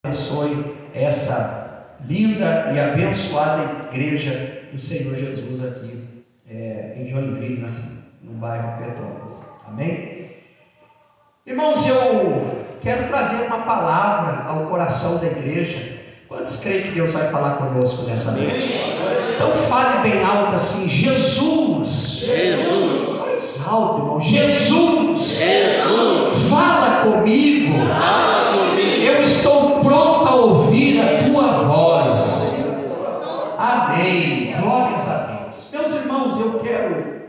Abençoe essa linda e abençoada igreja do Senhor Jesus aqui em Joinville, no bairro Petrópolis. Amém? Irmãos, eu quero trazer uma palavra ao coração da igreja. Quantos creem que Deus vai falar conosco nessa noite? Então fale bem alto assim: Jesus. Jesus. Mais alto, irmão. Jesus. Jesus. Fala comigo. Fala comigo. Eu estou pronto a ouvir a tua voz. Amém. Glórias a Deus. Meus irmãos, eu quero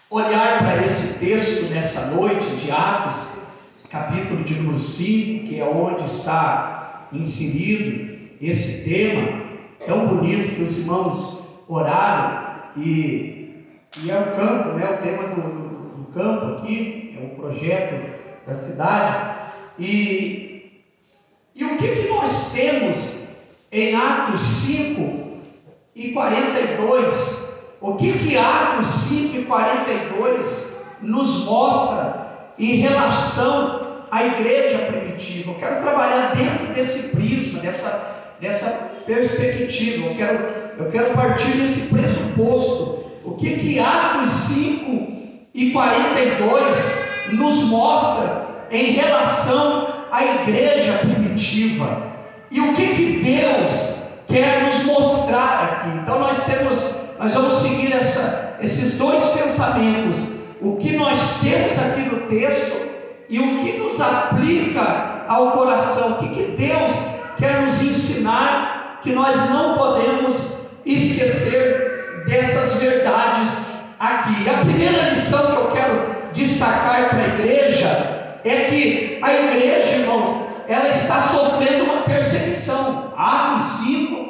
olhar para esse texto nessa noite de Atos, capítulo de número 5, que é onde está inserido esse tema tão bonito que os irmãos oraram, e é o campo, o tema do campo aqui, é um projeto da cidade. E o que nós temos em Atos 5 e 42? O que Atos 5 e 42 nos mostra em relação à igreja primitiva? Eu quero trabalhar dentro desse prisma, dessa perspectiva. Eu quero partir desse pressuposto. O que Atos 5 e 42 nos mostra em relação à igreja primitiva? E o que Deus quer nos mostrar aqui? Então nós vamos seguir esses dois pensamentos: o que nós temos aqui no texto e o que nos aplica ao coração. O que Deus quer nos ensinar, que nós não podemos esquecer dessas verdades aqui. A primeira lição que eu quero destacar para a igreja é que a igreja, irmãos, ela está sofrendo uma perseguição. Atos 5,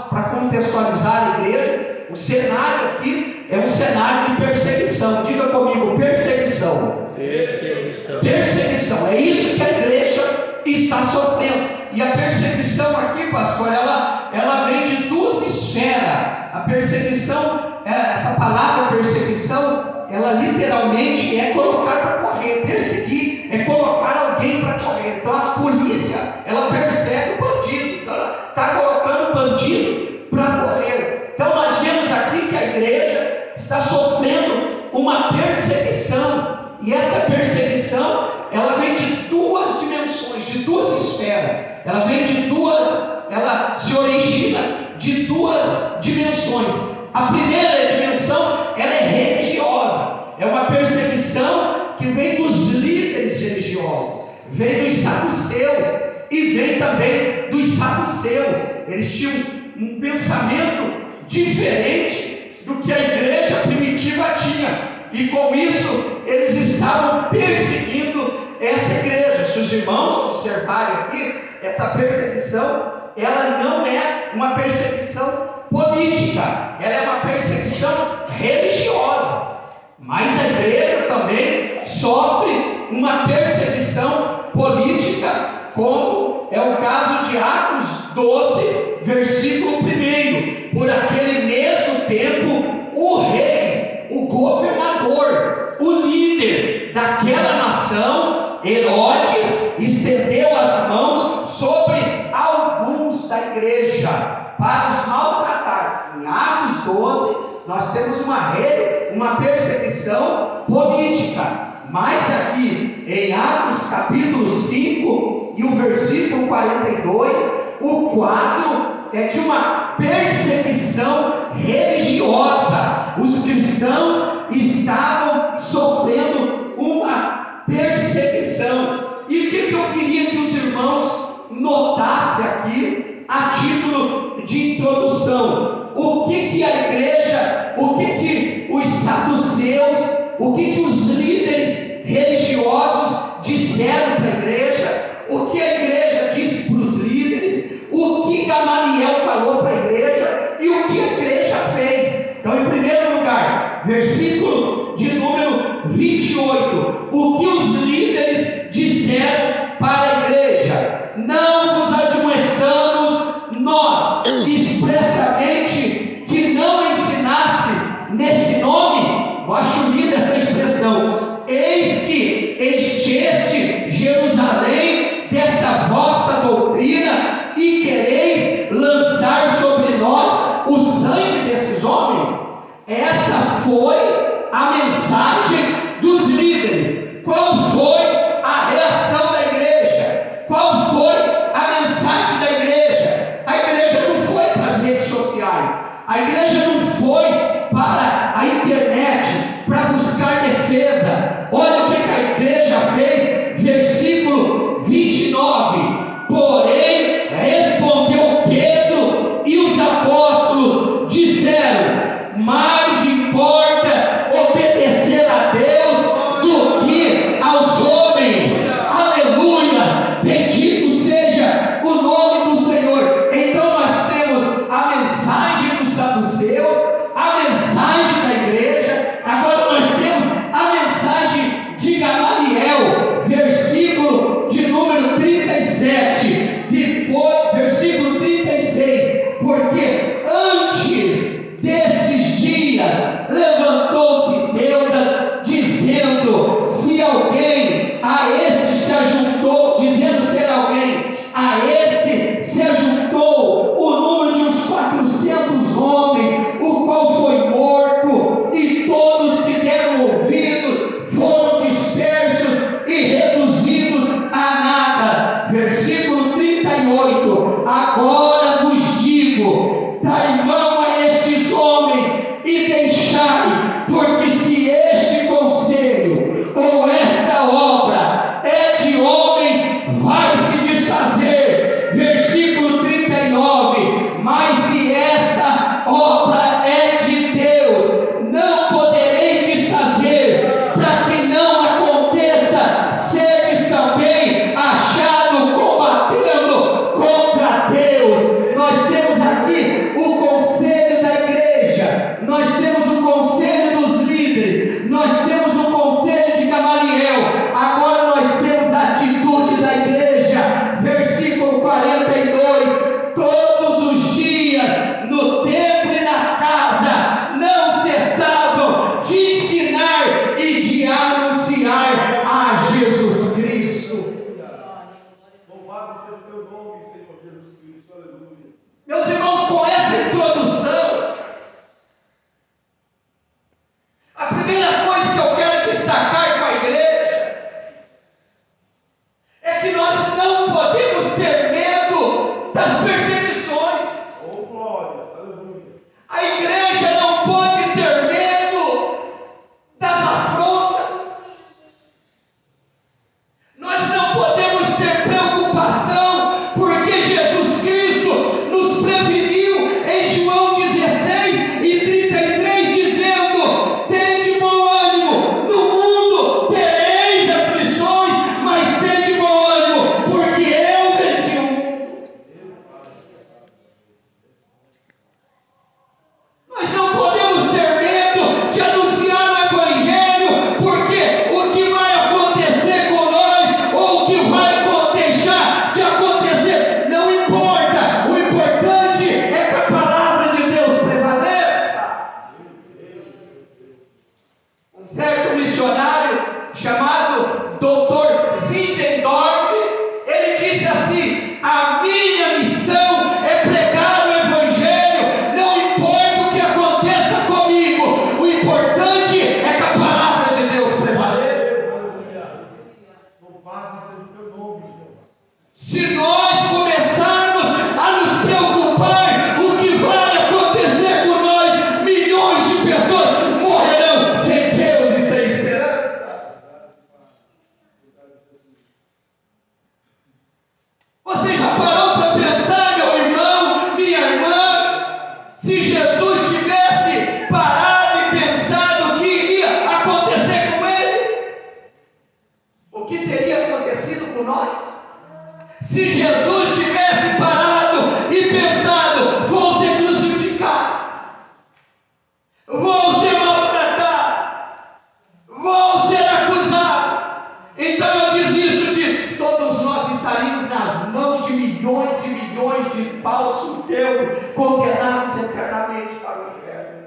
para contextualizar a igreja, o cenário aqui é um cenário de perseguição. Diga comigo: perseguição. Perseguição. É isso que a igreja está sofrendo. E a perseguição aqui, pastor, ela vem de duas esferas. A perseguição, essa palavra perseguição, ela literalmente é colocar para correr. Perseguir é colocar alguém para correr. Então a polícia, ela persegue o bandido. Então ela está colocando o bandido para correr. Então nós vemos aqui que a igreja está sofrendo uma perseguição. E essa perseguição, ela vem de duas dimensões, de duas esferas. Ela se origina de duas dimensões. A primeira dimensão, ela é religiosa. É uma perseguição que vem dos líderes religiosos, vem dos saduceus e vem também dos saduceus. Eles tinham um pensamento diferente do que a igreja primitiva tinha, e com isso eles estavam perseguindo essa igreja. Se os irmãos observarem aqui, essa perseguição, ela não é uma perseguição política, ela é uma perseguição religiosa. Mas a igreja também sofre uma perseguição política, como é o caso de Atos 12, versículo 1. Por aquele mesmo tempo, o rei, o governador, o líder daquela nação, Herodes, estendeu as mãos sobre alguns da igreja para os maltratar. Em Atos 12, nós temos uma perseguição política. Mas aqui em Atos capítulo 5 e o versículo 42, o quadro é de uma perseguição religiosa. Os cristãos estavam sofrendo uma perseguição. E o que eu queria que os irmãos notassem aqui, a título de introdução: o que a igreja, o que os saduceus, o que os líderes religiosos disseram para a igreja, o que a igreja disse para os líderes, o que Gamaliel falou para a igreja e o que a igreja fez. Então, em primeiro lugar, versículo de número 28, o que os líderes disseram para a igreja: não vos admoestamos nós expressamente que não ensinasse nesse nome. Eu acho linda essa expressão: eis que encheste Jerusalém dessa vossa Essa foi a mensagem dos líderes. Qual foi a reação da igreja? Qual foi a mensagem da igreja? A igreja não foi para as redes sociais, a igreja não foi para a internet para buscar defesa. Olha o que a igreja fez, versículo 29. Porém, respondeu Pedro e os apóstolos disseram: mais importa obedecer a Deus do que aos homens. Aleluia! Bendito seja o nome do Senhor. Então nós temos a mensagem dos saduceus, a mensagem da igreja. Agora nós temos a mensagem de Gamaliel, versículo de número 37. Depois, versículo 36. Porque antes desses dias levantou-se Teudas, dizendo: se alguém a este se ajuntou, dizendo ser alguém, a este se ajuntou o número de uns 400 homens, o qual foi morto, e todos que deram ouvido foram dispersos e reduzidos a nada. Versículo 38. Agora vos digo: dai mão a estes homens e deixai, porque se este conselho ou esta obra é de homens, vai se desfazer. Versículo 39. Mas se essa obra é de Deus, não poderei desfazer, para que não aconteça seres também achado combatendo contra Deus. Nós temos aqui o conselho da igreja, nós temos o conselho dos líderes, nós temos o conselho de Gamaliel. Agora nós temos a atitude da igreja. Versículo 42. Todos os dias no templo e na casa não cessavam de ensinar e de anunciar a Jesus Cristo. Louvado seja o teu nome, Senhor Jesus Cristo. Aleluia. Meus irmãos, com essa introdução, a primeira coisa que eu quero destacar com a igreja é que nós não podemos ter medo das perseguições. Oh, glórias. Aleluia. A igreja não pode ter medo das afrontas. Nós não podemos ter preocupação, porque Jesus Cristo nos preveniu em João 16 e 33, dizendo: tende bom ânimo, no mundo tereis aflições, mas tende bom ânimo, porque eu venci o mundo. Nós não podemos ter medo de anunciar o Evangelho, porque o que vai acontecer com nós, ou o que vai deixar de acontecer, não importa. O importante é que a palavra de Deus prevaleça. Um certo missionário chamado Dr. Zinzendorf, ele disse assim: a minha missão é pregar o Evangelho, não importa o que aconteça comigo, o importante é que a palavra de Deus prevaleça. Aleluia. Louvado seja o teu nome, Senhor. Se nós começarmos a nos preocupar o que vai acontecer com nós, milhões de pessoas morrerão sem Deus e sem esperança. Você já parou para pensar, meu irmão, minha irmã, se Jesus tivesse parado e pensado o que iria acontecer com ele? O que teria acontecido com nós? Se Jesus tivesse parado e pensado: vou ser crucificado, vou ser maltratado, vou ser acusado, então eu desisto disso, todos nós estaríamos nas mãos de milhões e milhões de falsos deuses, condenados eternamente para o inferno.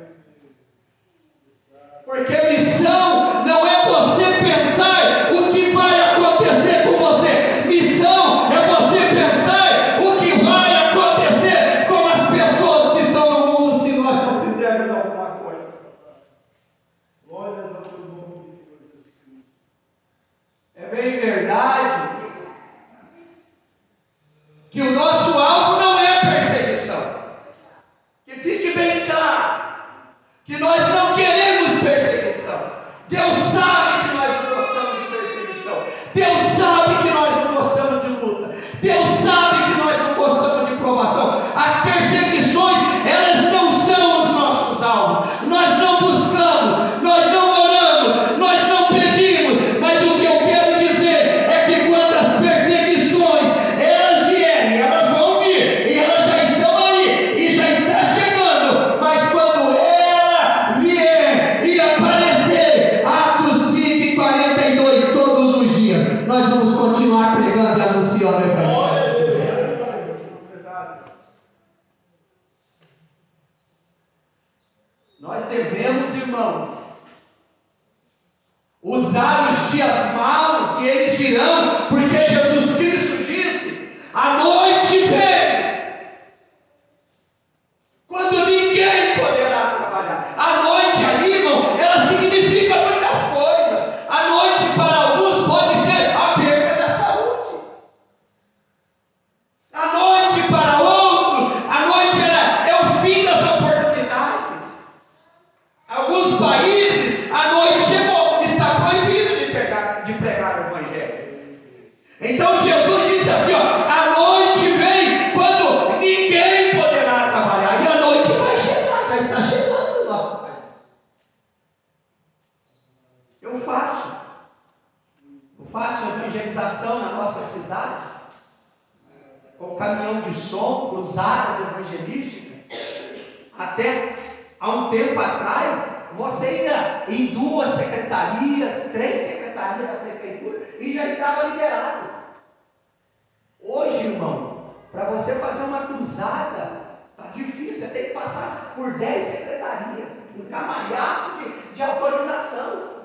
Porque a missão não é você pensar o que vai acontecer com você, missão é você pensar o que vai acontecer com as pessoas que estão no mundo se nós não fizermos alguma coisa. que o nosso alvo não é perseguição. Que fique bem claro que nós não queremos perseguição. Deus sabe que nós não gostamos de perseguição. Deus sabe que nós não gostamos de luta. Deus sabe que nós não gostamos de provação. As perseguições, elas não são os nossos alvos. Nós não buscamos, nós não oramos, nós não pedimos. Mas o que eu quero dizer é que quando as perseguições, elas vierem, elas vão vir, e elas já estão aí, e já está chegando. Mas quando ela vier e aparecer, Atos 5:42 todos os dias, nós vamos continuar pregando e anunciando o Evangelho. Nós devemos, irmãos, usar os dias maus, e eles virão, porque Jesus Cristo disse: a noite vem, quando ninguém poderá trabalhar. A noite ali, irmão, ela significa muitas coisas. A noite para alguns pode ser a perda da saúde. A noite para outros, a noite é o fim das oportunidades. Alguns países, a noite chegou, está proibido de pregar o Evangelho. Então Jesus disse assim, a noite vem quando ninguém poderá trabalhar. E a noite vai chegar, já está chegando no nosso país. Eu faço evangelização na nossa cidade, com caminhão de som, cruzadas evangelísticas. Até há um tempo atrás, você ia em 2 secretarias, 3 secretarias da prefeitura e já estava liberado. Hoje, irmão, para você fazer uma cruzada, está difícil, você tem que passar por 10 secretarias, um camalhaço de autorização.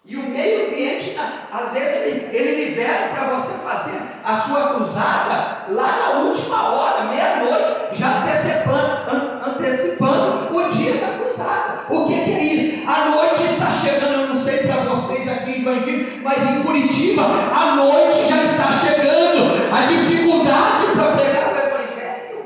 E o meio ambiente, às vezes, ele libera para você fazer a sua cruzada lá na última hora, meia-noite, já antecipando o dia da cruzada. O que é isso? A noite está chegando, eu não sei para vocês aqui em Joinville, mas em Curitiba, a noite já está chegando. A dificuldade para pregar o Evangelho.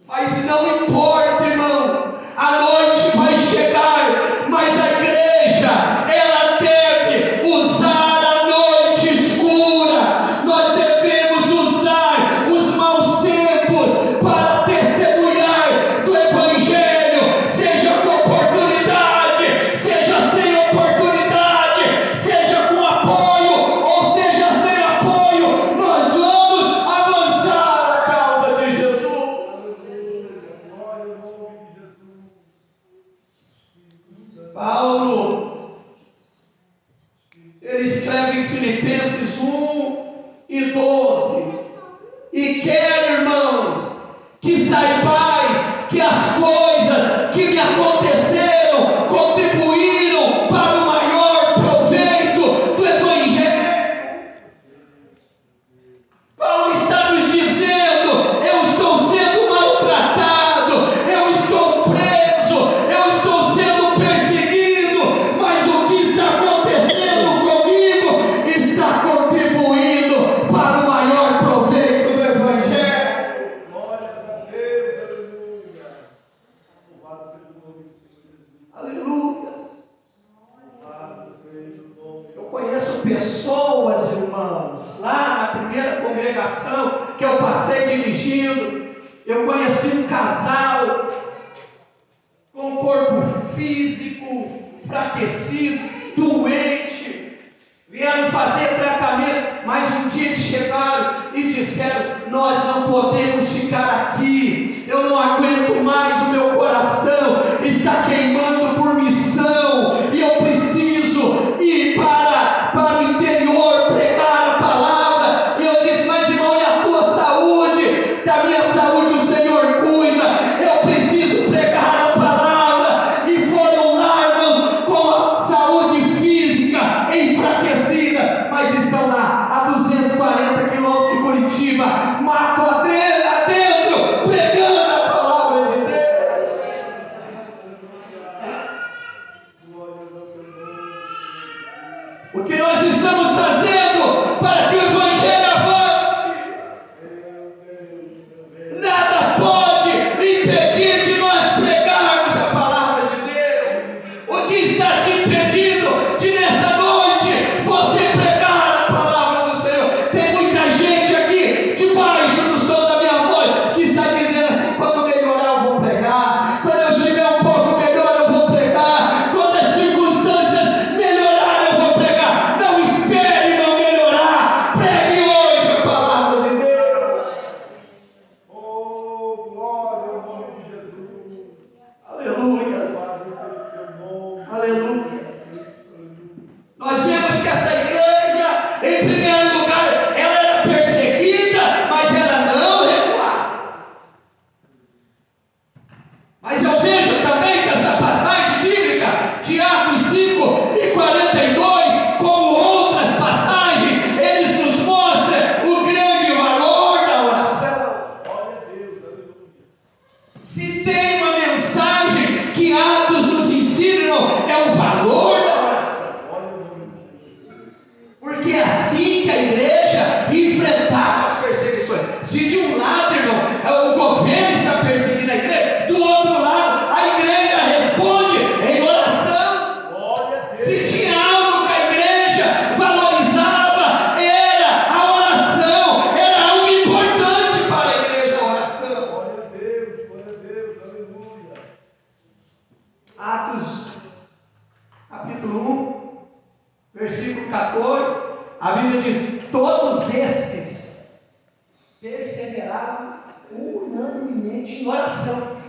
Mas não importa, irmão. A noite vai chegar, mas a igreja, ela deve usar a noite escura. Nós devemos usar os maus tempos para testemunhar do Evangelho, seja com oportunidade, seja sem oportunidade, seja com apoio ou seja sem apoio. Nós vamos avançar a causa de Jesus. Paulo, ele escreve em Filipenses 1:12, e quero, irmãos, que saibais que as coisas que me aconteceram contribuíram para o maior proveito do Evangelho. Paulo está nos dizendo: eu estou sendo maltratado, eu estou preso, eu estou sendo perseguido, mas o que está acontecendo comigo está contribuindo para o maior proveito do Evangelho. Glórias a Deus, aleluia. Louvado seja o nome do Senhor Jesus. Aleluias. Louvado seja o nome. Eu conheço pessoas, irmãos, lá na primeira congregação que eu passei dirigindo, eu conheci um casal com corpo físico enfraquecido, doente, vieram fazer tratamento, mas um dia eles chegaram e disseram: nós não podemos ficar aqui, eu não aguento mais, o meu coração está queimando por missão, e eu preciso ir para o interior pregar a palavra. E eu disse: mas irmão, e a tua saúde? Da minha saúde o Senhor cuida, eu preciso pregar a palavra. E foram lá, irmãos, com a saúde física enfraquecida, mas estão lá a 240 quilômetros de Curitiba, mato adentro, pregando a palavra de Deus. O que nós estamos fazendo para que todos esses perseveravam unanimemente em oração.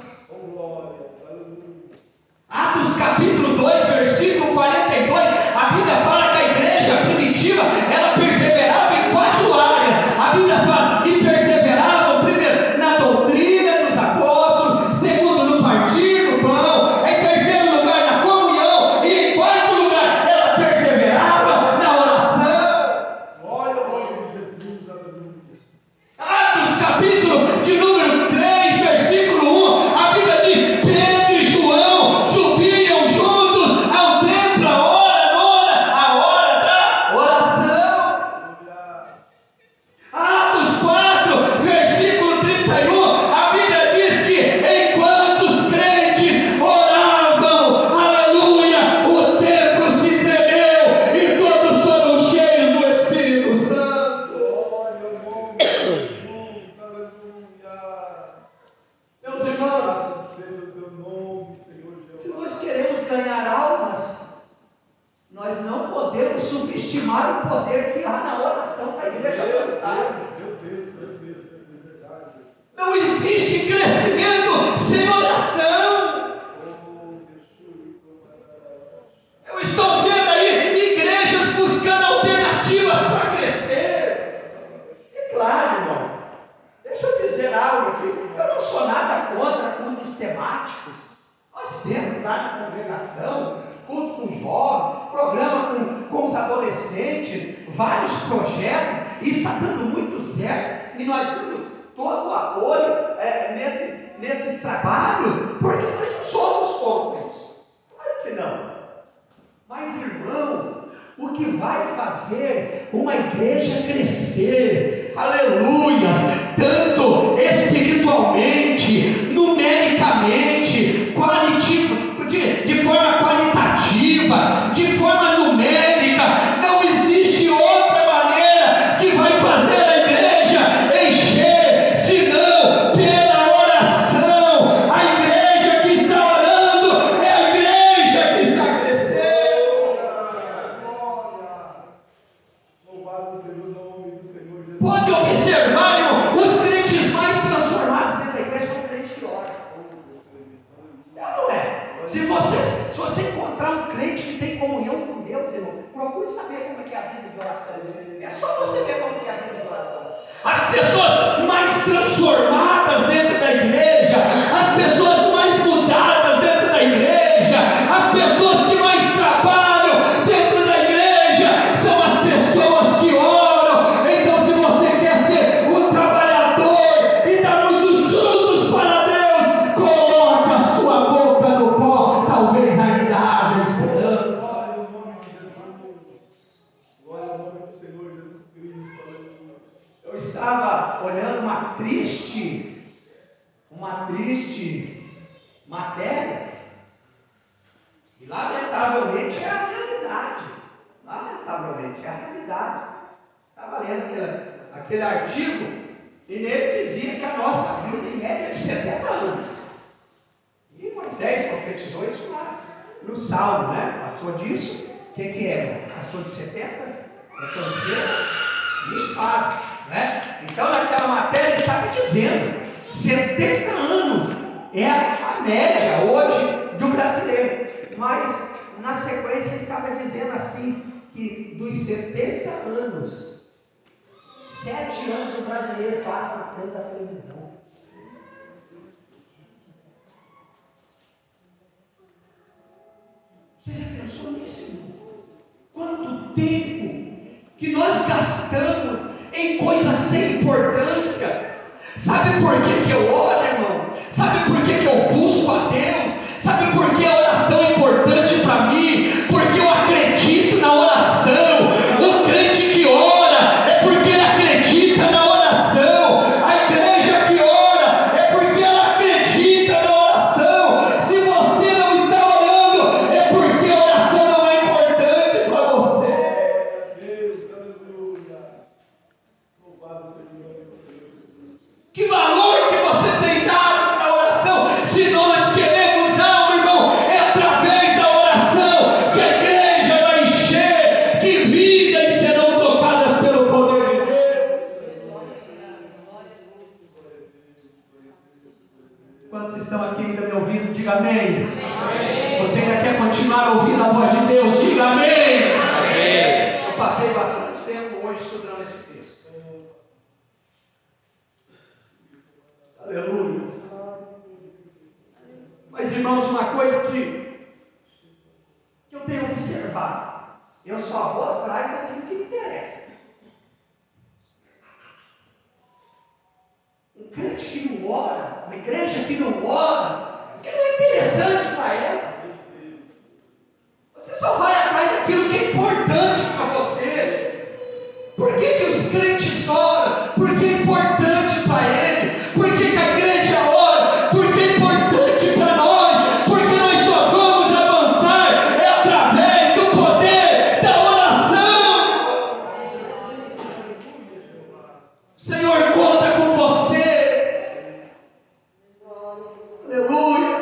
Atos capítulo 2, versículo 42, a Bíblia fala que a igreja primitiva, ela perseverava em 4 áreas. A Bíblia fala, e perseveravam primeiro na doutrina dos apóstolos, segundo no partir do pão, em terceiro lugar na comunhão, e em quarto lugar ela perseverava na oração. Glória ao nome de Jesus, aleluia. Atos capítulo de número 3, versículo 1, a Bíblia diz, Pedro e João subiam juntos ao templo a hora da oração. Atos 4, versículo 31, a Bíblia diz que enquanto os crentes oravam, aleluia, o templo se tremeu e todos foram cheios do Espírito Santo. Glória ao nome de Jesus, aleluia. Meus irmãos, Seja o teu nome, Senhor se Jesus. nós queremos ganhar almas, nós não podemos subestimar o poder que há na oração da igreja avançada. Meu Deus, é verdade. Não existe crescimento sem oração. Oh, Jesus. Eu estou vendo aí igrejas buscando alternativas para crescer. E claro, irmão, deixa eu dizer algo aqui. Eu não sou nada contra cultos temáticos. Nós temos lá na congregação culto com jovens, programa com os adolescentes, vários projetos, e está dando muito certo, e nós temos todo o apoio nesses trabalhos, porque nós não somos contra isso. Claro que não. Mas, irmão, o que vai fazer uma igreja crescer, aleluia, tanto espiritualmente, numericamente, de forma qualitativa, de forma numérica, não existe outra maneira que vai fazer a igreja encher, senão pela oração. A igreja que está orando é a igreja que está crescendo. Louvado seja o nome do Senhor Jesus. Pode observar, irmão, os crentes mais transformados dentro da igreja são crentes que oram. É ou não é? Se você encontrar um crente que tem comunhão com Deus, irmão, procure saber como é que é a vida de oração dele. É só você ver como é que é a vida de oração. As pessoas mais transformadas dentro da igreja, as pessoas mais mudadas dentro da igreja, as pessoas que mais trabalham dentro da igreja, são as pessoas que oram. Então, se você quer ser um trabalhador e dar muitos frutos para Deus, coloque a sua boca no pó, talvez ainda haja esperança. Glória ao nome de Jesus. Glória ao nome do Senhor Jesus Cristo. Aleluia. Eu estava olhando uma triste matéria, e lamentavelmente é a realidade. Lamentavelmente é a realidade. Estava lendo aquele artigo, e nele dizia que a nossa vida em média é de 70 anos. E Moisés profetizou isso lá no Salmo, né? Passou disso. O que é? Passou de 70? É canseira e enfado, né? Então naquela matéria estava dizendo 70 anos é a média hoje do brasileiro. Mas na sequência estava dizendo assim, que dos 70 anos, 7 anos o brasileiro passa na frente da televisão. Você já pensou nisso, irmão? Quanto tempo que nós gastamos em coisas sem importância. Sabe por que eu oro, irmão? Sabe por que eu busco a Deus? Sabe por que a oração é importante para mim? Porque eu acredito na oração. O crente que ora é porque ele acredita na oração. A igreja que ora é porque ela acredita na oração. Se você não está orando, é porque a oração não é importante para você. Deus, aleluia. Louvado seja o nome do Senhor Jesus. Que valor que você tem dado para a oração? Se nós queremos algo, irmão, é através da oração que a igreja vai encher, que vidas serão tocadas pelo poder Diga amém. Você ainda quer continuar ouvindo a voz de Deus? Diga amém. Eu passei bastante tempo hoje estudando esse texto. Aleluia. Mas, irmãos, uma coisa que eu tenho observado, eu só vou atrás daquilo que me interessa. Um crente que não ora, uma igreja que não ora, porque não é interessante para ela. Você só vai atrás daquilo que é importante para você. Por que os crentes oram? Porque é importante para ele. Por que a igreja ora? Porque é importante para nós. Porque nós só vamos avançar através do poder da oração. O Senhor conta com você. Aleluia.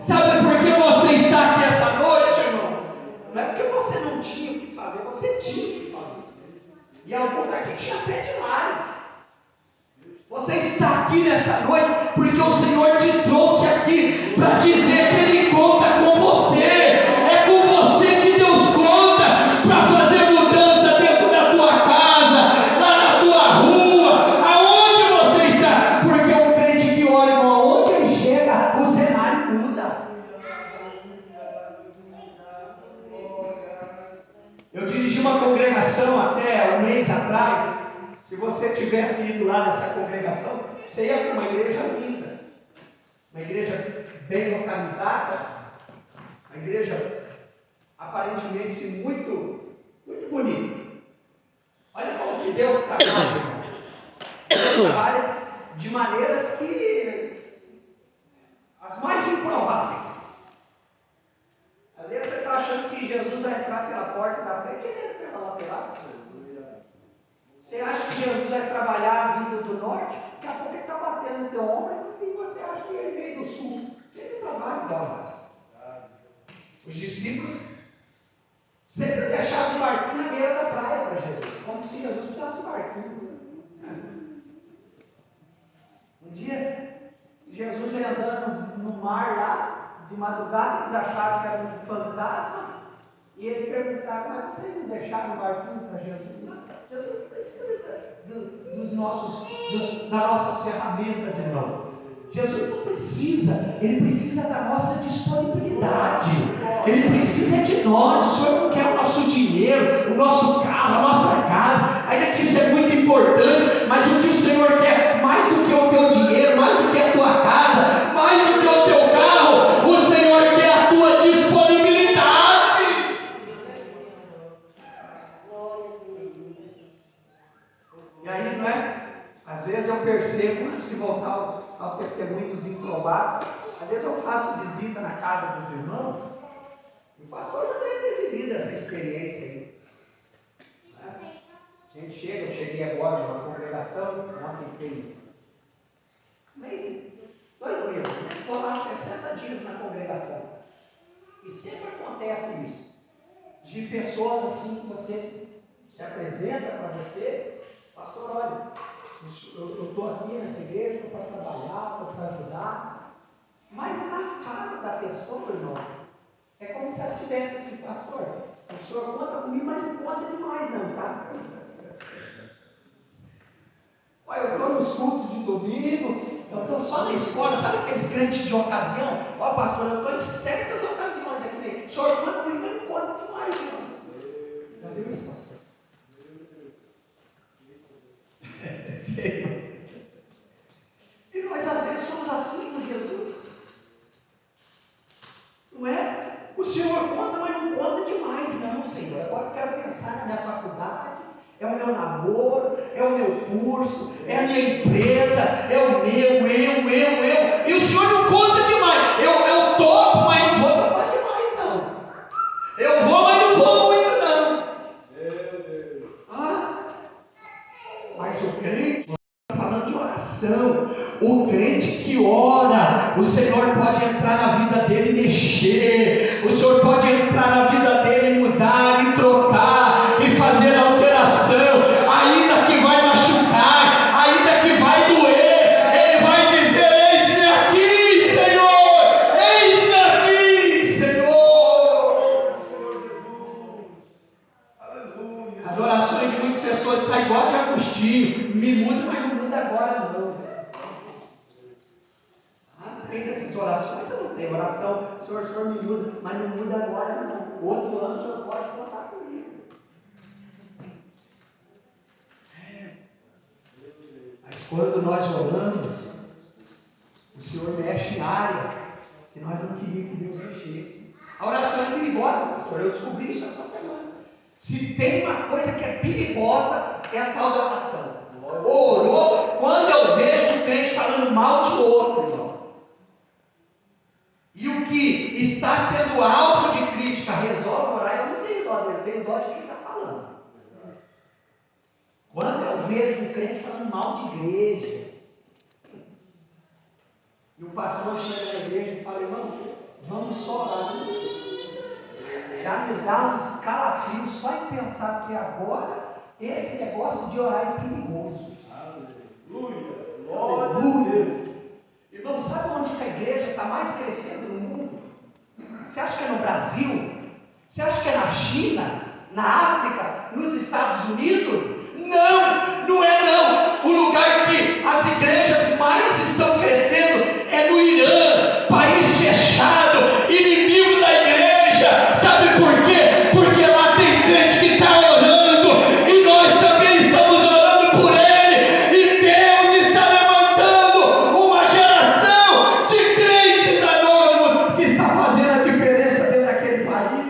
Sabe por que você está aqui essa noite, irmão? Não é porque você não tinha o que fazer, você tinha o que fazer. E alguns aqui tinham até demais. Você está aqui nessa noite porque o Senhor te trouxe aqui para dizer que Ele conta com você. É com você que Deus conta para fazer mudança dentro da tua casa, lá na tua rua, aonde você está. Porque um crente que ora, irmão, aonde ele chega, o cenário muda. Eu dirigi uma congregação até um mês atrás. Se você tivesse ido lá nessa congregação, você ia para uma igreja linda, uma igreja bem localizada, uma igreja aparentemente muito, muito bonita. Olha como que Deus trabalha, irmão. Deus trabalha de maneiras que as mais improváveis. Às vezes você está achando que Jesus vai entrar pela porta da frente e ele entra pela lateral. Você acha que Jesus vai trabalhar vindo do norte? Daqui a pouco ele está batendo no teu ombro e você acha que ele veio do sul. Ele trabalha igual a nós. Os discípulos sempre deixavam o barquinho na beira da praia para Jesus, como se Jesus precisasse do barquinho. Um dia, Jesus veio andando no mar lá, de madrugada, eles acharam que era um fantasma, e eles perguntaram, mas vocês não deixaram o barquinho para Jesus? Não, Jesus não precisa das nossas ferramentas, irmão. Jesus não precisa, Ele precisa da nossa disponibilidade. Ele precisa de nós. O Senhor não quer o nosso dinheiro, o nosso carro, a nossa casa, ainda que isso é muito importante, mas o que o Senhor quer, mais do que o teu dinheiro, mais do que a tua casa, mais do que o teu carro, o Senhor quer a tua disponibilidade. E aí, não é? Às vezes eu percebo, antes de voltar ao testemunho dos improváveis, às vezes eu faço visita na casa dos irmãos, e o pastor já deve ter vivido essa experiência aí. A gente chega, eu cheguei agora numa congregação, ontem fez mês, 2 meses, né? Estou lá 60 dias na congregação. E sempre acontece isso, de pessoas assim que você se apresenta para você, pastor, olha, eu estou aqui nessa igreja, estou para trabalhar, estou para ajudar, mas na fala da pessoa, irmão, é como se ela tivesse assim, pastor, o senhor conta comigo, mas não conta demais não, tá? Olha, eu estou nos cultos de domingo, eu estou só na escola, sabe aqueles crentes de ocasião? Olha, pastor, eu estou em certas ocasiões aqui, o senhor conta comigo, mas não conta demais não. Já viu isso, pastor? E nós às vezes somos assim com Jesus, não é? O Senhor conta, mas não conta demais, não, Senhor. Agora eu quero pensar na minha faculdade, é o meu namoro, é o meu curso, é a minha empresa, é o meu, eu. E o Senhor não conta demais. Eu topo, mas não vou topar demais, não. Eu vou, mas não vou muito, não. Mas o crente, falando de oração, o crente que ora, o Senhor pode entrar na vida dele e mexer, o Senhor pode entrar na vida dele e mudar, e trocar, e fazer alteração, ainda que vai machucar, ainda que vai doer, ele vai dizer, eis-me aqui, Senhor, eis-me está igual de Agostinho, me muda, mas não muda agora não. Tem essas orações, eu não tenho oração, Senhor me muda, mas não muda agora não. Outro ano o Senhor pode contar comigo. Mas quando nós oramos, o Senhor mexe em área que nós não queríamos que Deus mexesse. A oração é perigosa, pastor, eu descobri isso essa semana. Se tem uma coisa que é perigosa, é a tal da oração. Orou, quando eu vejo um crente falando mal de outro, irmão, e o que está sendo alvo de crítica resolve orar, eu não tenho dó dele, eu tenho dó de quem está falando. Quando eu vejo um crente falando mal de igreja, e o pastor chega na igreja e fala, irmão, vamos só orar. Já me dá um escalafrio só em pensar que agora esse negócio de orar é perigoso. Aleluia! Glória a Deus! Irmão, sabe onde que a igreja está mais crescendo no mundo? Você acha que é no Brasil? Você acha que é na China? Na África? Nos Estados Unidos? Não! Não é não! O lugar que as igrejas mais estão crescendo é no Irã, país fechado, inimigo da igreja. Sabe por quê? Porque lá tem crente que está orando e nós também estamos orando por ele, e Deus está levantando uma geração de crentes anônimos que está fazendo a diferença dentro daquele país.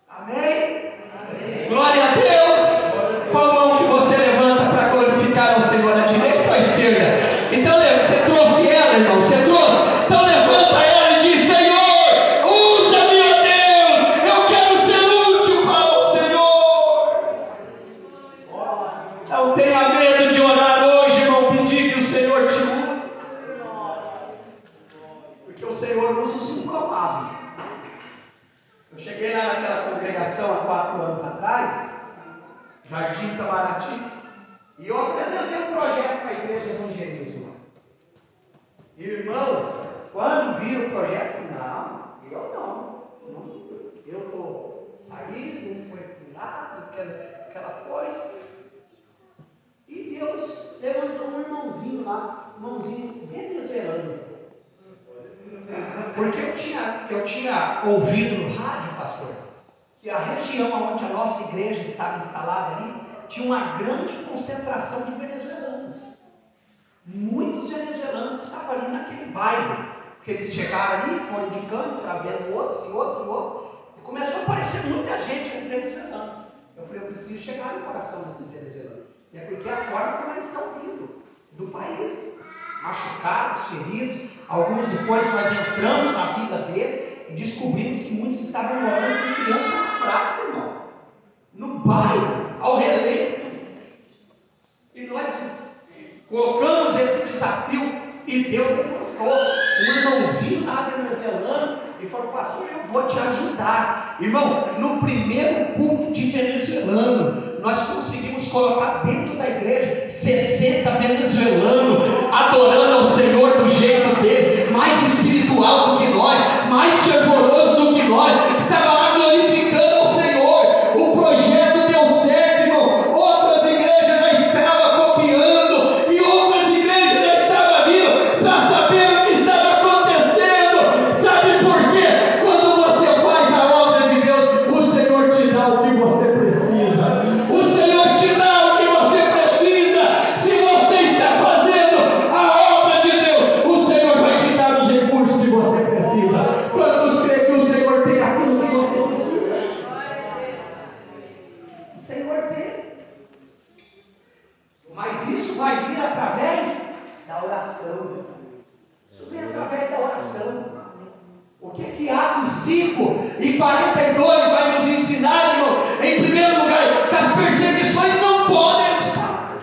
Amém? Amém. Glória a Deus. Qual mão que você levanta para glorificar ao Senhor, a direita ou a esquerda? Então você trouxe ela, irmão, você trouxe? Então levanta ela e diz, Senhor, usa-me, ó Deus, eu quero ser útil para o Senhor. Não tenha medo de orar hoje, irmão, pedir que o Senhor te use, porque o Senhor usa os improváveis. Eu cheguei lá naquela congregação há 4 anos atrás, Jardim Itamaraty, e eu apresentei um projeto para a igreja de evangelismo. Irmão, quando viram o projeto, eu estou saindo, foi cuidado, aquela coisa. E Deus levantou um irmãozinho lá, um irmãozinho venezuelano. Porque eu tinha ouvido no rádio, pastor, que a região onde a nossa igreja estava instalada ali, tinha uma grande concentração de venezuelanos. Muitos venezuelanos estavam ali naquele bairro, porque eles chegaram ali, foram indicando, trazendo outro, e começou a aparecer muita gente com venezuelano. Eu falei, eu preciso chegar no coração desses venezuelanos. E é porque é a forma como eles estão vindo do país, machucados, feridos. Alguns depois nós entramos na vida deles e descobrimos que muitos estavam morando com crianças na praça, irmão, no bairro, ao relento. E nós colocamos esse desafio e Deus levantou um irmãozinho lá venezuelano e falou, pastor, eu vou te ajudar. Irmão, no primeiro culto de venezuelano, nós conseguimos colocar dentro da igreja 60 venezuelanos adorando ao Senhor do jeito dele, mais espiritual do que nós, mais fervoroso do que nós, estava lá glorificando ao Senhor. O projeto deu certo, irmão. Outras igrejas já estavam copiando e outras igrejas já estavam vindo para saber o que estava acontecendo. Sabe por quê? Quando você faz a obra de Deus, o Senhor te dá o que você precisa. O Senhor te dá o que você precisa. Se você está fazendo a obra de Deus, o Senhor vai te dar os recursos que você precisa. Quantos creem que o Senhor tem aquilo que você precisa? O Senhor tem. Mas isso vai vir através da oração. Isso vem através da oração. O que Atos 5:42 vai nos ensinar, irmão? Em primeiro lugar, que as perseguições não podem nos parar.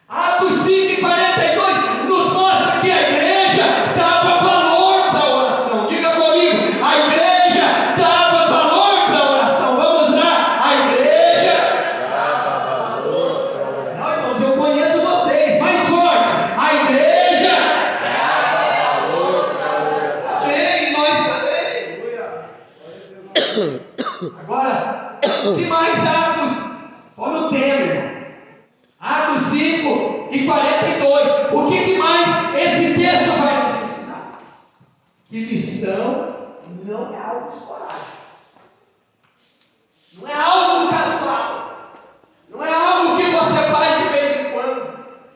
Atos 5:42 nos mostra que a igreja dava valor para a oração. Diga comigo, a igreja dava valor para a oração. Vamos lá, a igreja dava valor para a oração. Não, irmãos, eu conheço vocês, mais forte. A igreja dava valor para a oração. Amém, nós também. que mais Atos? Olha o tema, irmãos. Atos 5:42. O que mais esse texto vai nos ensinar? Que missão não é algo esporádico. Não é algo casual. Não é algo que você faz de vez em quando.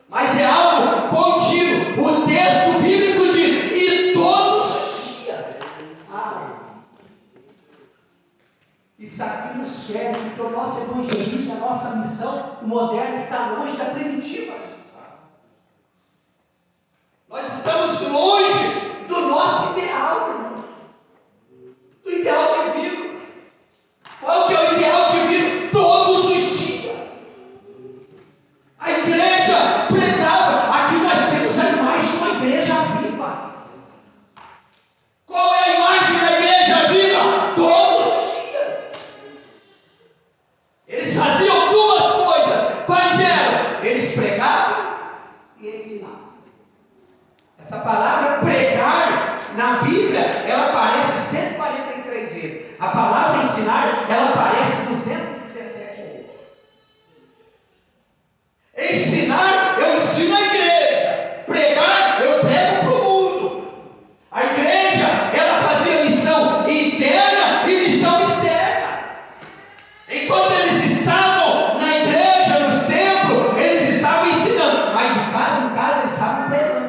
Mas é algo contínuo. O texto bíblico diz: e todos os dias. Isso aqui nos fere, porque o nosso evangelismo, a nossa missão moderna está longe da primitiva. Nós estamos longe do nosso ideal, irmão. Do ideal divino. Qual que é o ideal divino? Todos os dias. A igreja pregava. Aqui nós temos a imagem de uma igreja viva. Qual é a imagem da igreja viva? Todos os dias. Eles faziam duas coisas. Quais eram? Eles pregavam e ensinavam. Essa palavra pregar na Bíblia, ela aparece 143 vezes. A palavra ensinar, ela aparece 217 vezes. Ensinar, eu ensino a igreja. Pregar, eu prego para o mundo. A igreja, ela fazia missão interna e missão externa. Enquanto eles estavam na igreja, nos templos, eles estavam ensinando. Mas de casa em casa, eles estavam pregando.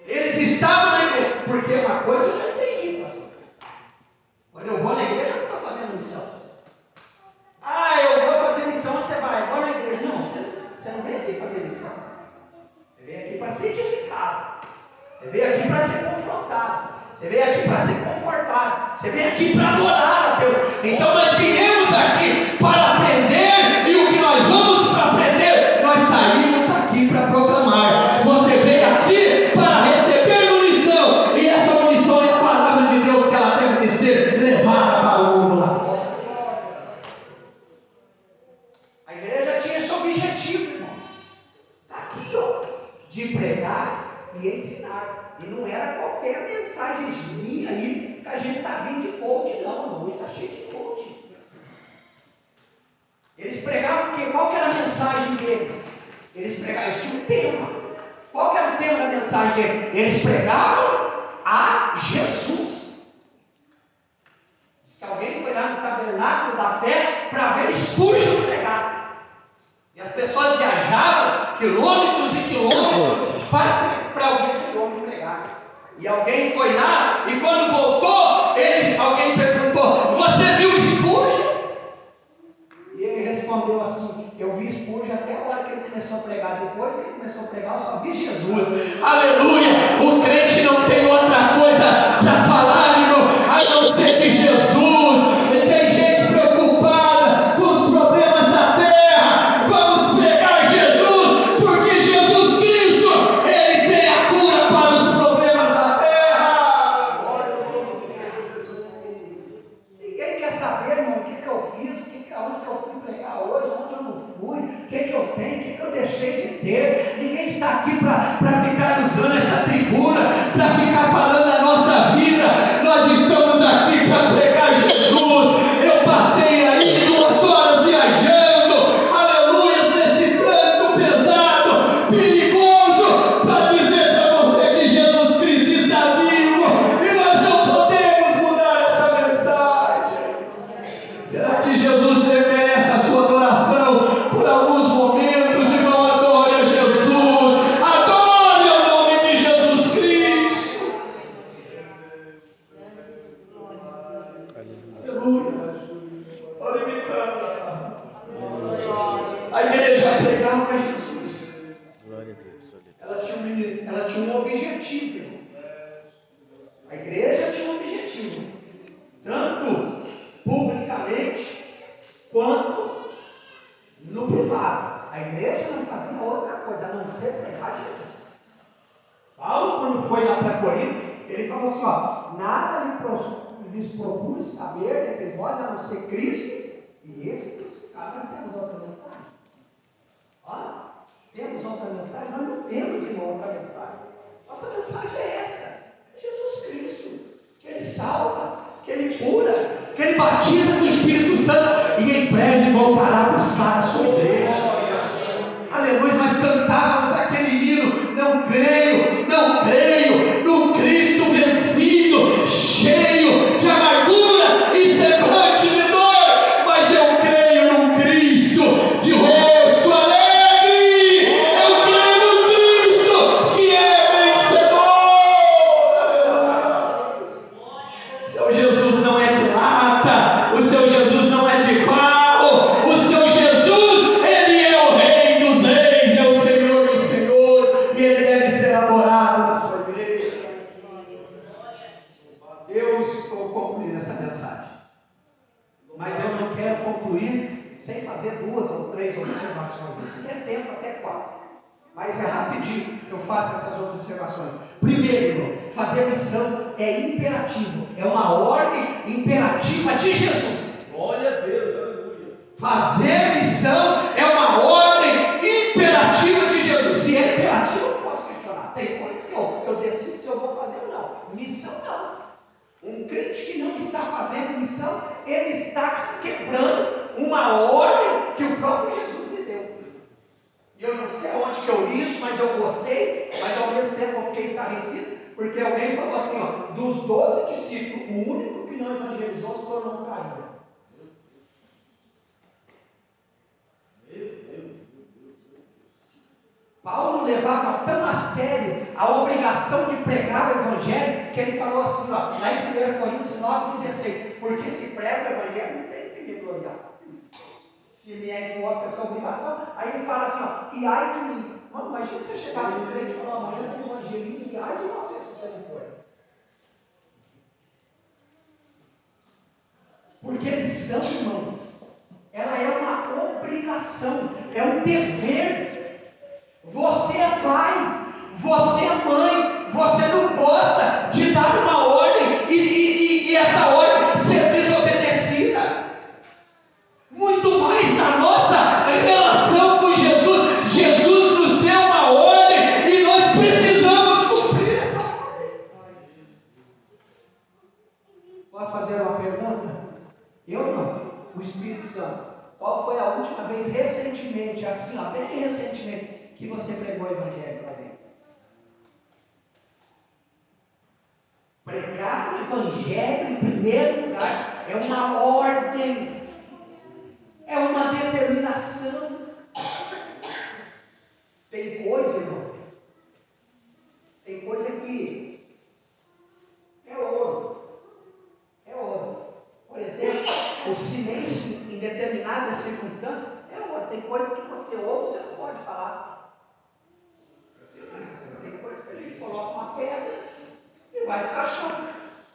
Eles estavam na igreja. Porque uma coisa eu já entendi, pastor. Quando eu vou na igreja, eu não estou fazendo missão. Eu vou fazer missão. Onde você vai? Eu vou na igreja. Não, você não vem aqui fazer missão. Você vem aqui para ser edificado. Você vem aqui para ser confrontado. Você vem aqui para ser confortado. Você vem aqui para adorar a Deus. Então nós viemos aqui para aprender. E o que nós vamos para aprender, nós saímos daqui para proclamar. Você veio aqui para receber munição. E essa munição é a palavra de Deus, que ela deve ser levada para o mundo lá fora. A igreja tinha esse objetivo, irmão. Está aqui, ó, de pregar e ensinar. E não era qualquer mensagenzinha aí que a gente está vindo de coach, não. Hoje está cheio de coach. Eles pregavam porque qual que era a mensagem deles? Eles pregavam, eles tinham um tema. Qual que era o tema da mensagem deles? Eles pregavam a Jesus. Diz que alguém foi lá no tabernáculo da fé para ver Spurgeon pregar. E as pessoas viajavam quilômetros e quilômetros para ouvir aquele homem pregar. E alguém foi lá e quando voltou, alguém perguntou: você viu Spurgeon? E ele respondeu assim: eu vi Spurgeon até a hora que ele começou a pregar. Depois que ele começou a pregar, eu só vi Jesus. Aleluia! O crente não tem outra coisa para falar, irmão, a não ser de Jesus. E tem gente preocupada com os problemas da terra. Vamos pregar Jesus, porque Jesus Cristo, Ele tem a cura para os problemas da terra. Ninguém quer saber, irmão, o que eu fiz, onde que eu fui pregar hoje, onde eu não fui, o que eu tenho, o que eu deixei de ter. Ninguém está aqui para ficar usando essa tribuna, para ficar falando da nossa vida. Nós estamos aqui para pregar Jesus. Eu passei aí 2 horas viajando, aleluia, nesse trânsito pesado, perigoso, para dizer para você que Jesus Cristo está vivo e nós não podemos mudar essa mensagem. Será que Jesus merece a sua adoração por alguns momentos, irmão? Adore a Jesus, adore o nome de Jesus Cristo. Aleluia. A igreja pregava a Jesus. Ela tinha um objetivo, irmão. A igreja tinha um objetivo, tanto publicamente quanto no privado. A igreja não fazia outra coisa a não ser pregar Jesus. Paulo, quando foi lá para Corinto, ele falou assim: nada lhes propus saber entre vós a não ser Cristo e esse crucificado. Nós temos outra mensagem. Temos outra mensagem? Nós não temos, irmão, outra mensagem. Nossa mensagem é essa: Jesus Cristo, que Ele salva, que Ele cura, que Ele batiza com o Espírito Santo. rapidinho, sem fazer 2 ou 3 observações. Se der tempo, até 4. Mas é rapidinho eu faço essas observações. Primeiro, irmão, fazer missão é imperativo. É uma ordem imperativa de Jesus. Glória a Deus, aleluia. Fazer missão é uma ordem imperativa de Jesus. Se é imperativo, eu posso questionar. Tem coisa que eu decido se eu vou fazer ou não. Missão não. Um crente que não está fazendo missão, ele está quebrando uma ordem que o próprio Jesus lhe deu. E eu não sei onde que eu li isso, mas eu gostei, mas ao mesmo tempo eu fiquei estarrecido, porque alguém falou assim, ó, dos 12 discípulos, o único que não evangelizou se tornou um traidor. Paulo levava tão a sério a obrigação de pregar o Evangelho, que ele falou assim, ó, lá em 1 Coríntios 9,16, porque se prega o Evangelho, não tem que me gloriar. Se me é imposta essa obrigação, aí ele fala assim, ó, e ai de mim. Mano, imagina você chegar no crente e falar, amanhã eu evangelizo, e ai de você se você não for. Porque missão, irmão, ela é uma obrigação, é um dever. Você é pai, você é mãe, você não gosta de dar uma ordem e essa ordem ser desobedecida. Muito mais na nossa relação com Jesus. Jesus nos deu uma ordem e nós precisamos cumprir essa ordem. Posso fazer uma pergunta? Eu não, o Espírito Santo. Qual foi a última vez, recentemente, assim, ó, bem recentemente, que você pregou o Evangelho para alguém? Pregar o Evangelho em primeiro lugar é uma ordem, é uma determinação. Tem coisa, irmão, tem coisa que é ouro, é ouro. Por exemplo, o silêncio em determinadas circunstâncias é ouro. Tem coisa que você ouve, você não pode falar. Tem coisa que a gente coloca uma pedra e vai no caixão.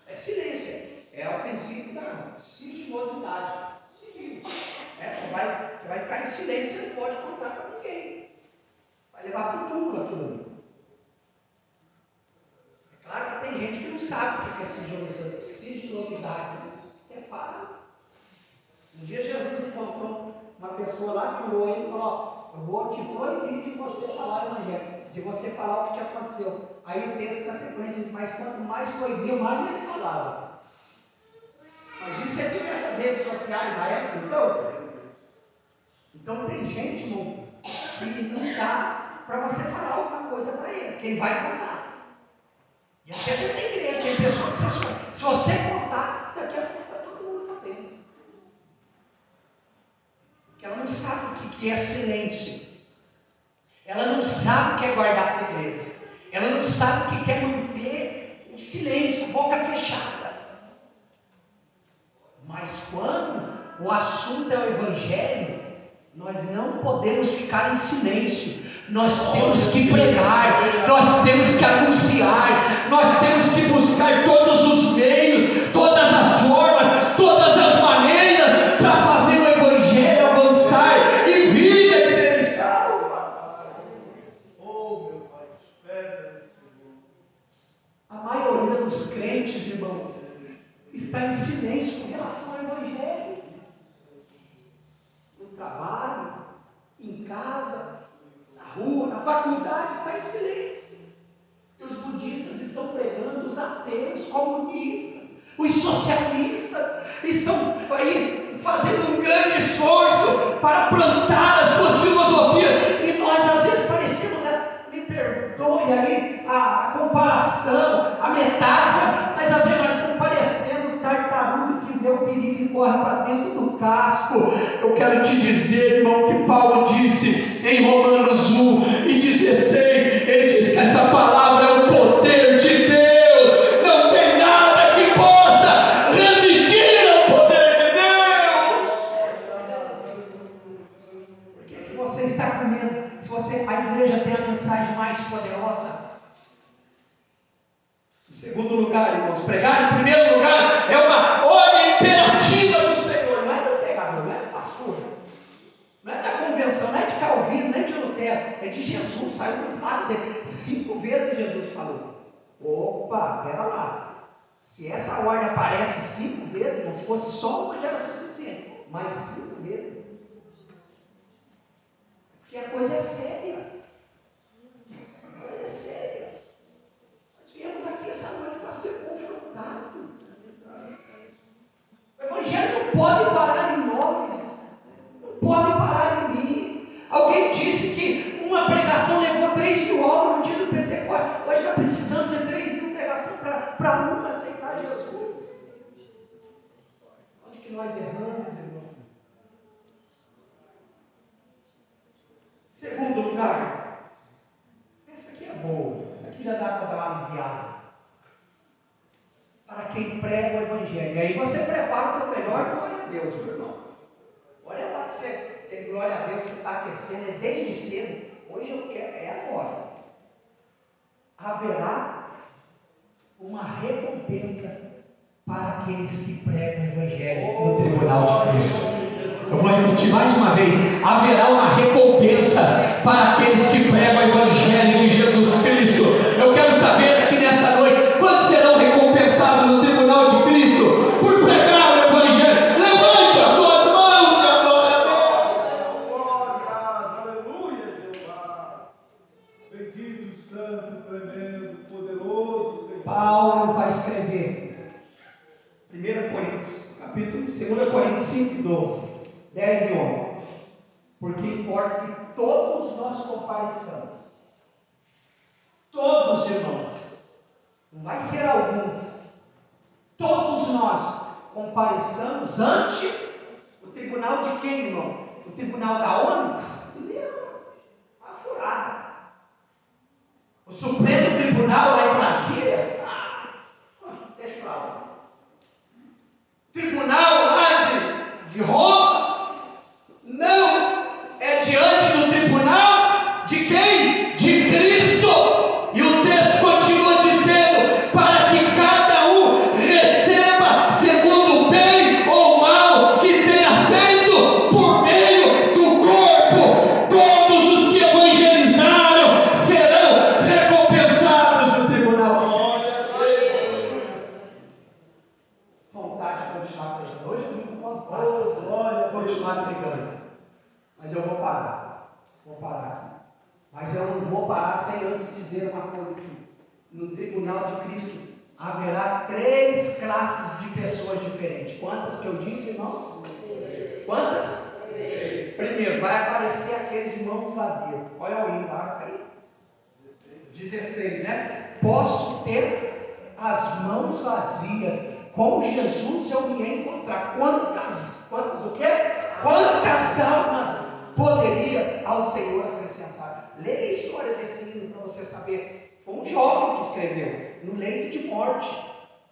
É silêncio. É o princípio da sigilosidade. Sigilo. Você vai ficar em silêncio, você não pode contar para ninguém. Vai levar para o túmulo aquilo ali. É claro que tem gente que não sabe o que é sigilosidade. Você fala. Um dia Jesus encontrou uma pessoa lá que orou ele e falou: eu vou te proibir de você falar o Evangelho, de você falar o que te aconteceu. Aí o texto da sequência diz: mas quanto mais proibia, mais ele falava. Imagina se ele tivesse as redes sociais na época, então tem gente, irmão, que não dá para você falar alguma coisa para ele, que ele vai contar. E até dentro da igreja tem pessoas que se você contar, daqui a pouco está todo mundo sabendo. Porque ela não sabe o que é silêncio. Ela não sabe o que é guardar segredo. Ela não sabe o que é manter o silêncio, a boca fechada. Mas quando o assunto é o Evangelho, nós não podemos ficar em silêncio. Nós temos que pregar, nós temos que anunciar, nós temos que buscar todos os meios, todas as formas, todas as maneiras para fazer o Evangelho avançar e vidas serem salvas. Oh, meu Pai, espera, Senhor. A maioria dos crentes, irmãos, está em silêncio com relação ao Evangelho. No trabalho, em casa, na rua, na faculdade, está em silêncio. E os budistas estão pregando, os ateus, comunistas, os socialistas estão aí fazendo um grande esforço para plantar as suas filosofias. E nós às vezes parecemos, me perdoe aí a comparação, a metáfora, mas às vezes nós estamos parecendo tartaruga que vê o perigo e corre para dentro do casco. Eu quero te dizer, irmão, que Paulo disse em Romanos 1:16, ele diz que essa palavra é o poder de Deus, não tem nada que possa resistir ao poder de Deus. Por que você está com medo? Se a igreja tem a mensagem mais poderosa. Em segundo lugar, irmãos, pregar em primeiro lugar é uma ordem imperativa do Senhor. Não é do pregador, não é do pastor, conversão, não é de Calvino, nem de Lutero, é de Jesus, saiu dos lábios dele. 5 vezes Jesus falou. Opa, pera lá. Se essa ordem aparece 5 vezes, irmão, se fosse só uma já era suficiente. Mas 5 vezes. Porque a coisa é séria. A coisa é séria. Nós viemos aqui essa noite para ser confrontados. O Evangelho não pode parar em nós. Não pode parar em mim. Alguém disse que uma pregação levou 3.000 almas no dia do Pentecostes. Hoje está precisando de 3.000 pregações para uma aceitar Jesus. Onde que nós erramos, irmão? Segundo lugar, essa aqui é boa. Essa aqui já dá para dar uma aliviada. Para quem prega o Evangelho. E aí você prepara o teu melhor, glória a Deus, meu irmão. Olha lá que você tem glória a Deus, você está aquecendo, é desde cedo. Hoje eu quero, é agora. Haverá uma recompensa para aqueles que pregam o Evangelho no tribunal de Cristo. Eu vou repetir mais uma vez: haverá uma recompensa para aqueles que pregam o Evangelho de Jesus Cristo. Eu quero saber aqui nessa noite, quantos serão recompensados no tribunal de Cristo por pregar o Evangelho? Levante as suas mãos e adore a Deus. Glória, aleluia, Jeová. Bendito, santo, tremendo, poderoso Senhor. Paulo vai escrever 1 Coríntios, capítulo 2 Coríntios 5, 12, 10 e 11. Porque importa que todos nós compareçamos. Todos, irmãos. Não vai ser alguns. Todos nós compareçamos ante o tribunal de quem, irmão? O tribunal da ONU? Não. A furada. O Supremo Tribunal lá em Brasília? Deixa eu falar. Tribunal lá de Roma? Não. É diante do tribunal de quem? De Cristo. E o texto continua dizendo: para que cada um receba segundo o bem ou mal que tenha feito por meio do corpo. Todos os que evangelizaram serão recompensados no tribunal. Vontade de continuar pregando. Hoje eu não posso continuar pregando. Mas eu vou parar. Vou parar. Mas eu não vou parar sem antes dizer uma coisa aqui. No tribunal de Cristo haverá 3 classes de pessoas diferentes. Quantas que eu disse, irmão? 3. Quantas? 3. Primeiro, vai aparecer aqueles de mãos vazias. Olha o hino da arca aí. 16, né? Posso ter as mãos vazias. Com Jesus eu me ia encontrar. Quantas o quê? Quantas almas poderia ao Senhor acrescentar? Leia a história desse hino para você saber. Foi um jovem que escreveu, no leito de morte.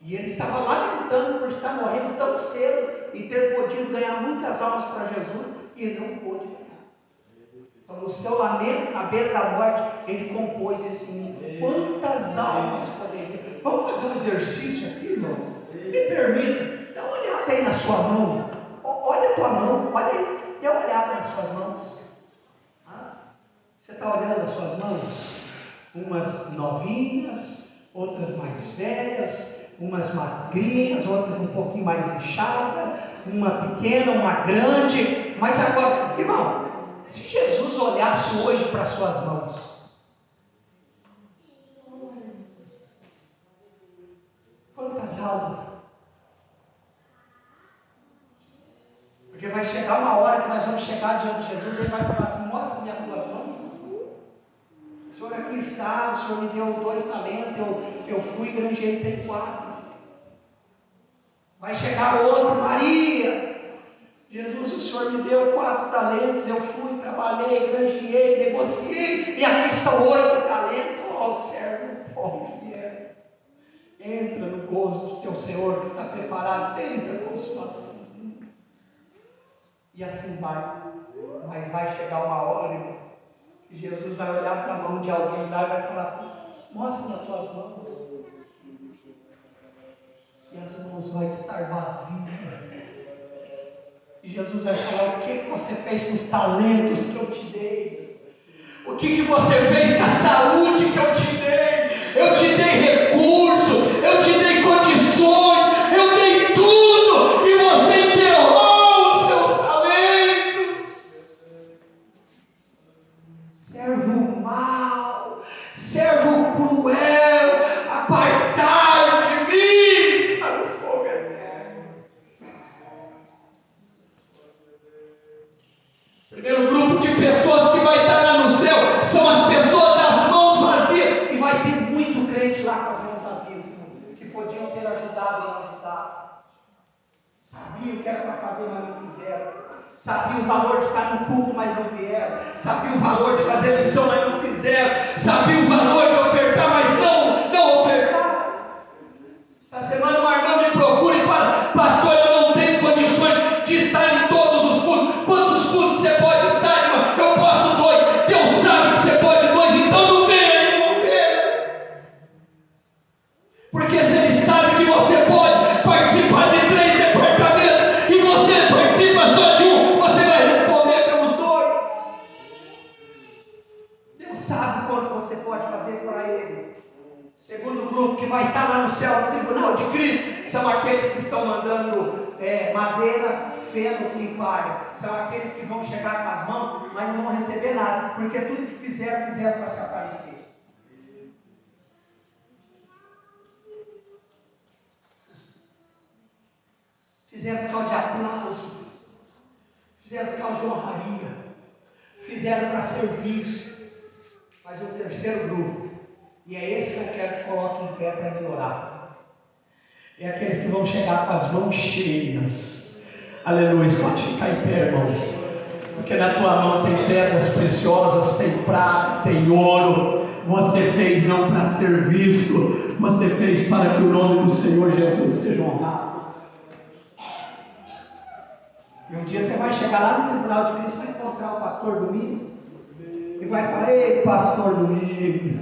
E ele estava lamentando por estar morrendo tão cedo e ter podido ganhar muitas almas para Jesus e não pôde ganhar. Então, no seu lamento, na beira da morte, ele compôs esse hino. Quantas almas poderiam? Vamos fazer um exercício aqui, irmão? Me permita, dá uma olhada aí na sua mão. Olha a tua mão, olha aí, dê uma olhada nas suas mãos. Você está olhando as suas mãos? Umas novinhas, outras mais velhas, umas magrinhas, outras um pouquinho mais inchadas, uma pequena, uma grande. Mas agora, irmão, se Jesus olhasse hoje para as suas mãos, quantas almas? Porque vai chegar uma hora que nós vamos chegar diante de Jesus e ele vai falar assim: mostra-me as tuas mãos. O Senhor aqui está, o Senhor me deu 2 talentos, eu fui e granjeei, tem 4. Vai chegar outro: Maria, Jesus, o Senhor me deu 4 talentos, eu fui, trabalhei, granjeei, negociei, e aqui estão 8 talentos. Ó, servo bom e fiel, entra no gozo do teu Senhor que está preparado desde a consumação. E assim vai. Mas vai chegar uma hora, irmão, que Jesus vai olhar para a mão de alguém lá e vai falar: mostra as tuas mãos. E as mãos vão estar vazias. E Jesus vai falar: o que você fez com os talentos que eu te dei? O que você fez com a saúde que eu te dei? Eu te dei recurso, eu te dei condições, eu dei tudo, e você enterrou os seus talentos. Servo mau, servo cruel, apartai de mim para o fogo eterno. Primeiro grupo de pessoas que vai estar lá no céu são as pessoas das mãos vazias. E vai ter muito crente lá com as mãos vazias, que podiam ter ajudado e não ajudaram. Sabiam o que era para fazer, mas não fizeram. Sabiam o valor de estar no culto, mas não vieram. Sabiam o valor de fazer lição, mas não fizeram. Sabiam o valor de ofertar, mas não ofertaram. Essa semana uma irmã me procura e fala: pastor, eu não tenho condições de estar em todos os cultos. Quantos cultos você pode estar, irmã? Eu posso 2. Deus sabe que você pode 2, então não venha nenhum deles. Porque se Ele sabe que você pode participar de 3 departamentos e você participa só de um, você vai responder pelos 2. Deus sabe quanto você pode fazer para Ele. Segundo grupo que vai estar lá no céu, no tribunal de Cristo, são aqueles que estão mandando madeira, feno e palha. São aqueles que vão chegar com as mãos, mas não vão receber nada, porque tudo que fizeram para se aparecer. Fizeram por causa de aplauso, fizeram por causa de honraria, fizeram para serviço. Mas o terceiro grupo, e é esse que eu quero que coloque em pé para me orar, é aqueles que vão chegar com as mãos cheias. Aleluia. Pode ficar em pé, irmãos, porque na tua mão tem pedras preciosas, tem prata, tem ouro. Você fez não para ser visto, você fez para que o nome do Senhor Jesus seja honrado. E um dia você vai chegar lá no tribunal de Cristo, vai encontrar o pastor Domingos e vai falar: ei, pastor Domingos,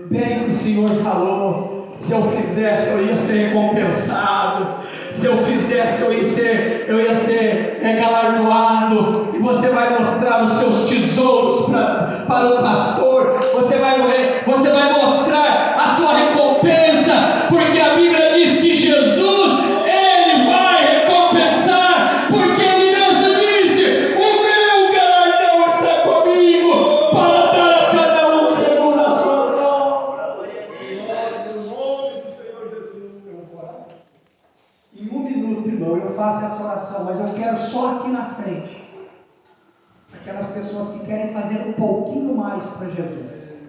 bem que o Senhor falou, se eu fizesse eu ia ser recompensado, se eu fizesse eu ia ser galardoado. E você vai mostrar os seus tesouros para o pastor, você vai mostrar a sua recompensa, porque a Bíblia diz que Jesus, Ele vai recompensar, porque Ele mesmo disse: o meu galardão está comigo para dar a cada um segundo a sua obra. Em um minuto, irmão, eu faço essa oração, mas eu quero só aqui na frente aquelas pessoas que querem fazer um pouquinho mais para Jesus.